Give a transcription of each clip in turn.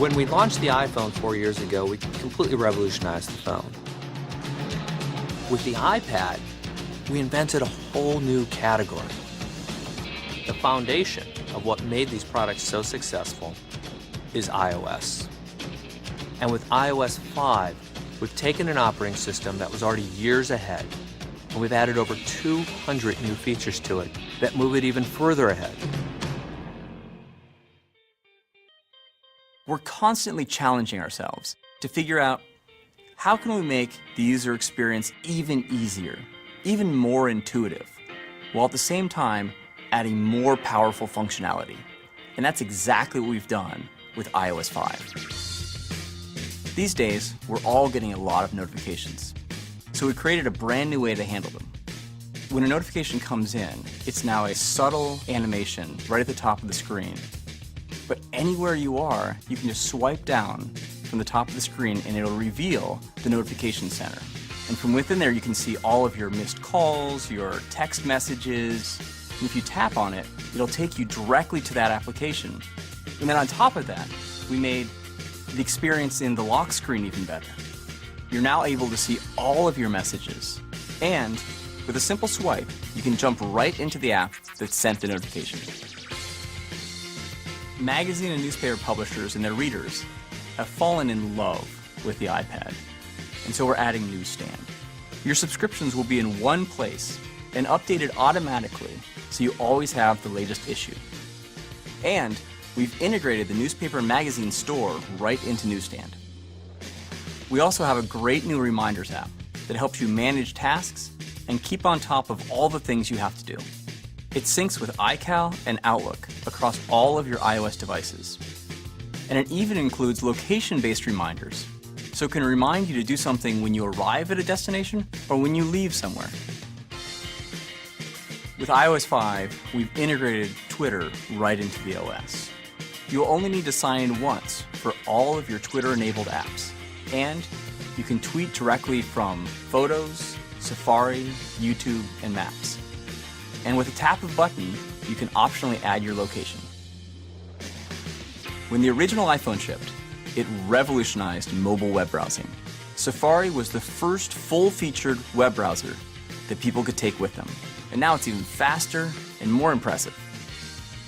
When we launched the iPhone 4 years ago, we completely revolutionized the phone. With the iPad, we invented a whole new category. The foundation of what made these products so successful is iOS. And with iOS 5, we've taken an operating system that was already years ahead, and we've added over 200 new features to it that move it even further ahead. We're constantly challenging ourselves to figure out how can we make the user experience even easier, even more intuitive, while at the same time adding more powerful functionality. And that's exactly what we've done with iOS 5. These days, we're all getting a lot of notifications. So we created a brand new way to handle them. When a notification comes in, it's now a subtle animation right at the top of the screen. But anywhere you are, you can just swipe down from the top of the screen and it'll reveal the notification center. And from within there, you can see all of your missed calls, your text messages. And if you tap on it, it'll take you directly to that application. And then on top of that, we made the experience in the lock screen even better. You're now able to see all of your messages. And with a simple swipe, you can jump right into the app that sent the notification. Magazine and newspaper publishers and their readers have fallen in love with the iPad. And so we're adding Newsstand. Your subscriptions will be in one place and updated automatically so you always have the latest issue. And we've integrated the newspaper and magazine store right into Newsstand. We also have a great new reminders app that helps you manage tasks and keep on top of all the things you have to do. It syncs with iCal and Outlook across all of your iOS devices. And it even includes location-based reminders, so it can remind you to do something when you arrive at a destination or when you leave somewhere. With iOS 5, we've integrated Twitter right into the OS. You'll only need to sign in once for all of your Twitter-enabled apps. And you can tweet directly from Photos, Safari, YouTube, and Maps. And with a tap of a button, you can optionally add your location. When the original iPhone shipped, it revolutionized mobile web browsing. Safari was the first full-featured web browser that people could take with them. And now it's even faster and more impressive.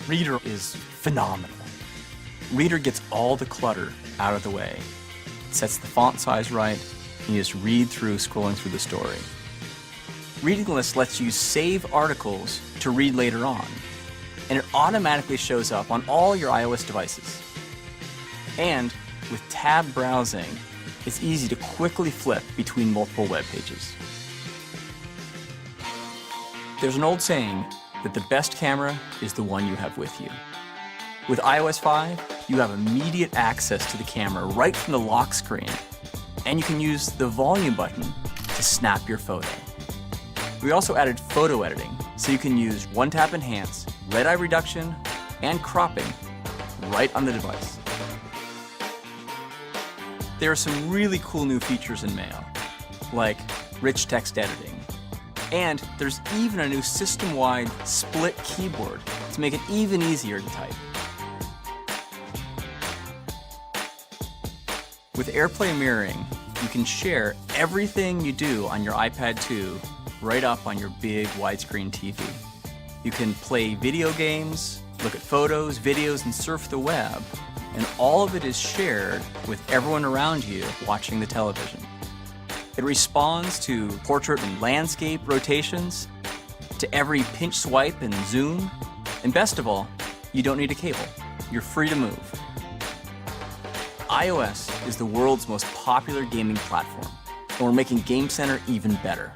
Reader is phenomenal. Reader gets all the clutter out of the way. It sets the font size right, and you just read through scrolling through the story. Reading List lets you save articles to read later on, and it automatically shows up on all your iOS devices. And with tab browsing, it's easy to quickly flip between multiple web pages. There's an old saying that the best camera is the one you have with you. With iOS 5, you have immediate access to the camera right from the lock screen, and you can use the volume button to snap your photo. We also added photo editing, so you can use one-tap enhance, red-eye reduction, and cropping right on the device. There are some really cool new features in Mail, like rich text editing. And there's even a new system-wide split keyboard to make it even easier to type. With AirPlay mirroring, you can share everything you do on your iPad 2 right up on your big widescreen TV. You can play video games, look at photos, videos, and surf the web, and all of it is shared with everyone around you watching the television. It responds to portrait and landscape rotations, to every pinch swipe and zoom, and best of all, you don't need a cable. You're free to move. iOS is the world's most popular gaming platform, and we're making Game Center even better.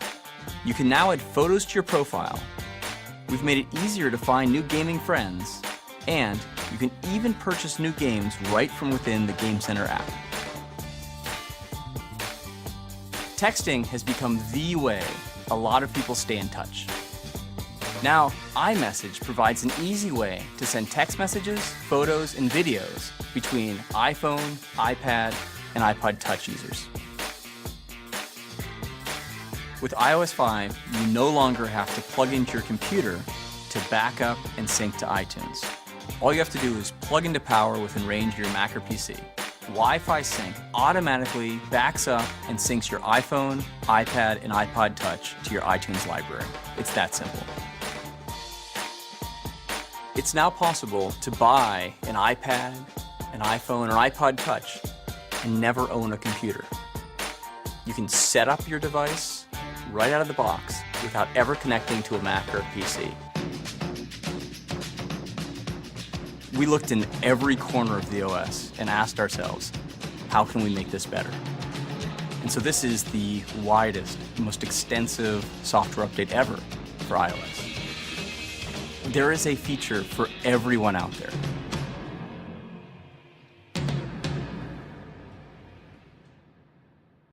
You can now add photos to your profile. We've made it easier to find new gaming friends, and you can even purchase new games right from within the Game Center app. Texting has become the way a lot of people stay in touch. Now, iMessage provides an easy way to send text messages, photos, and videos between iPhone, iPad, and iPod Touch users. With iOS 5, you no longer have to plug into your computer to back up and sync to iTunes. All you have to do is plug into power within range of your Mac or PC, Wi-Fi Sync automatically backs up and syncs your iPhone, iPad, and iPod Touch to your iTunes library. It's that simple. It's now possible to buy an iPad, an iPhone, or iPod Touch and never own a computer. You can set up your device right out of the box without ever connecting to a Mac or a PC. We looked in every corner of the OS and asked ourselves, how can we make this better? And so this is the widest, most extensive software update ever for iOS. There is a feature for everyone out there.